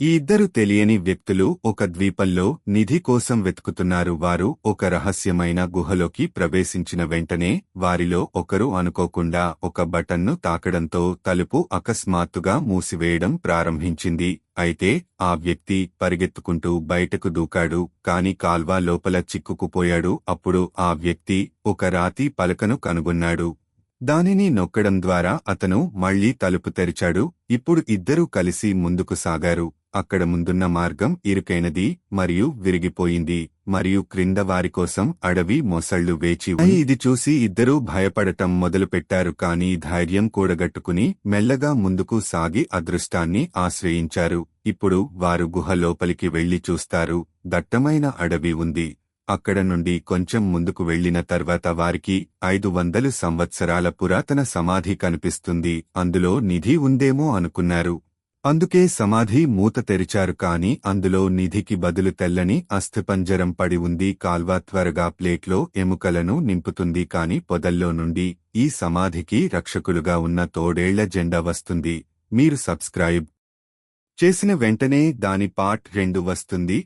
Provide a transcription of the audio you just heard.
ఈ ఇద్దరు తెలియని వ్యక్తులు ఒక ద్వీపంలో నిధి కోసం వెతుకుతున్నారు. వారు ఒక రహస్యమైన గుహలోకి ప్రవేశించిన వెంటనే వారిలో ఒకరు అనుకోకుండా ఒక బటన్ను తాకడంతో తలుపు అకస్మాత్తుగా మూసివేయడం ప్రారంభించింది. అయితే ఆ వ్యక్తి పరిగెత్తుకుంటూ బయటకు దూకాడు, కాని కాల్వ లోపల చిక్కుకుపోయాడు. అప్పుడు ఆ వ్యక్తి ఒక రాతి పలకను కనుగొన్నాడు. దానిని నొక్కడం ద్వారా అతను మళ్లీ తలుపు తెరిచాడు. ఇప్పుడు ఇద్దరూ కలిసి ముందుకు సాగారు. అక్కడ ముందున్న మార్గం ఇరుకైనది మరియు విరిగిపోయింది, మరియు క్రింద వారికోసం అడవి మొసళ్లు వేచి ఉన్నాయి. ఇది చూసి ఇద్దరూ భయపడటం మొదలుపెట్టారు, కాని ధైర్యం కూడగట్టుకుని మెల్లగా ముందుకు సాగి అదృష్టాన్ని ఆశ్రయించారు. ఇప్పుడు వారు గుహ లోపలికి వెళ్లి చూస్తారు. దట్టమైన అడవి ఉంది. అక్కడ నుండి కొంచెం ముందుకు వెళ్లిన తర్వాత వారికి 500 సంవత్సరాల పురాతన సమాధి కనిపిస్తుంది. అందులో నిధి ఉందేమో అనుకున్నారు. అందుకే సమాధి మూత తెరిచారు, కాని అందులో నిధికి బదులు తెల్లని అస్థిపంజరం పడి ఉంది. కాల్వ త్వరగా ప్లేట్లో ఎముకలను నింపుతుంది, కాని పొదల్లో నుండి ఈ సమాధికి రక్షకులుగా ఉన్న తోడేళ్ల జెండా వస్తుంది. మీరు సబ్స్క్రైబ్ చేసిన వెంటనే దాని పార్ట్ 2 వస్తుంది.